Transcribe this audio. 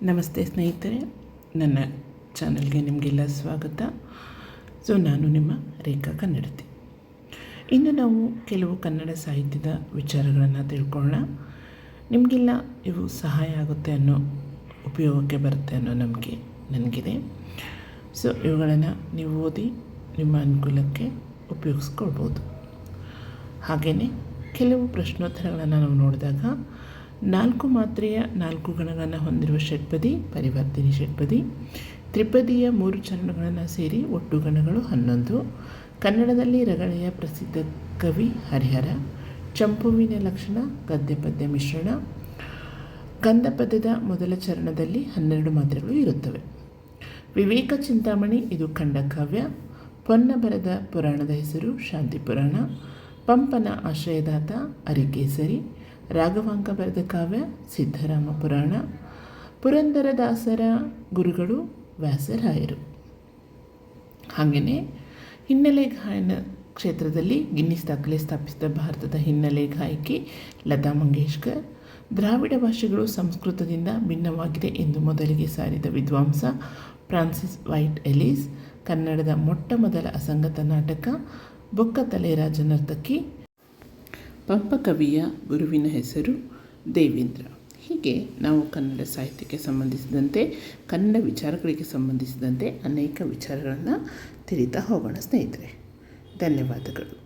ನಮಸ್ತೆ ಸ್ನೇಹಿತರೆ, ನನ್ನ ಚಾನಲ್ಗೆ ನಿಮಗೆಲ್ಲ ಸ್ವಾಗತ. ನಾನು ನಿಮ್ಮ ರೇಖಾ ಕನ್ನಡತಿ. ಇಂದು ನಾವು ಕೆಲವು ಕನ್ನಡ ಸಾಹಿತ್ಯದ ವಿಚಾರಗಳನ್ನು ತಿಳ್ಕೊಳ್ಳೋಣ. ನಿಮಗೆಲ್ಲ ಇವು ಸಹಾಯ ಆಗುತ್ತೆ ಅನ್ನೋ, ಉಪಯೋಗಕ್ಕೆ ಬರುತ್ತೆ ಅನ್ನೋ ನಂಬಿಕೆ ನನಗಿದೆ. ಇವುಗಳನ್ನು ನೀವು ಓದಿ ನಿಮ್ಮ ಅನುಕೂಲಕ್ಕೆ ಉಪಯೋಗಿಸ್ಕೊಳ್ಬೋದು. ಹಾಗೆಯೇ ಕೆಲವು ಪ್ರಶ್ನೋತ್ತರಗಳನ್ನು ನಾವು ನೋಡಿದಾಗ 4 ಮಾತ್ರೆಯ 4 ಗಣಗಳನ್ನು ಹೊಂದಿರುವ ಷಟ್ಪದಿ ಪರಿವರ್ತಿನಿ ಷಟ್ಪದಿ, ತ್ರಿಪದಿಯ 3 ಚರಣಗಳನ್ನು ಸೇರಿ ಒಟ್ಟು ಗಣಗಳು 11, ಕನ್ನಡದಲ್ಲಿ ರಗಳೆಯ ಪ್ರಸಿದ್ಧ ಕವಿ ಹರಿಹರ, ಚಂಪುವಿನ ಲಕ್ಷಣ ಗದ್ಯ ಪದ್ಯ ಮಿಶ್ರಣ, ಕಂದಪದ್ಯದ ಮೊದಲ ಚರಣದಲ್ಲಿ 12 ಮಾತ್ರೆಗಳು ಇರುತ್ತವೆ. ವಿವೇಕ ಚಿಂತಾಮಣಿ ಇದು ಖಂಡಕಾವ್ಯ. ಪೊನ್ನ ಬರೆದ ಪುರಾಣದ ಹೆಸರು ಶಾಂತಿ ಪುರಾಣ. ಪಂಪನ ಆಶ್ರಯದಾತ ಅರಿಕೇಸರಿ. ರಾಘವಾಂಕ ಬರೆದ ಕಾವ್ಯ ಸಿದ್ಧರಾಮ ಪುರಾಣ. ಪುರಂದರದಾಸರ ಗುರುಗಳು ವ್ಯಾಸರಾಯರು. ಹಾಗೆಯೇ ಹಿನ್ನೆಲೆ ಗಾಯನ ಕ್ಷೇತ್ರದಲ್ಲಿ ಗಿನ್ನಿಸ್ ದಾಖಲೆ ಸ್ಥಾಪಿಸಿದ ಭಾರತದ ಹಿನ್ನೆಲೆ ಗಾಯಕಿ ಲತಾ ಮಂಗೇಶ್ಕರ್. ದ್ರಾವಿಡ ಭಾಷೆಗಳು ಸಂಸ್ಕೃತದಿಂದ ಭಿನ್ನವಾಗಿದೆ ಎಂದು ಮೊದಲಿಗೆ ಸಾರಿದ ವಿದ್ವಾಂಸ ಫ್ರಾನ್ಸಿಸ್ ವೈಟ್ ಎಲಿಸ್. ಕನ್ನಡದ ಮೊಟ್ಟ ಮೊದಲ ಅಸಂಗತ ನಾಟಕ ಬೊಕ್ಕತಲೆ ರಾಜನರ್ತಕಿ. ಪಂಪ ಕವಿಯ ಗುರುವಿನ ಹೆಸರು ದೇವೇಂದ್ರ. ಹೀಗೆ ನಾವು ಕನ್ನಡ ಸಾಹಿತ್ಯಕ್ಕೆ ಸಂಬಂಧಿಸಿದಂತೆ, ಕನ್ನಡ ವಿಚಾರಗಳಿಗೆ ಸಂಬಂಧಿಸಿದಂತೆ ಅನೇಕ ವಿಚಾರಗಳನ್ನು ತಿಳಿತಾ ಹೋಗೋಣ ಸ್ನೇಹಿತರೆ. ಧನ್ಯವಾದಗಳು.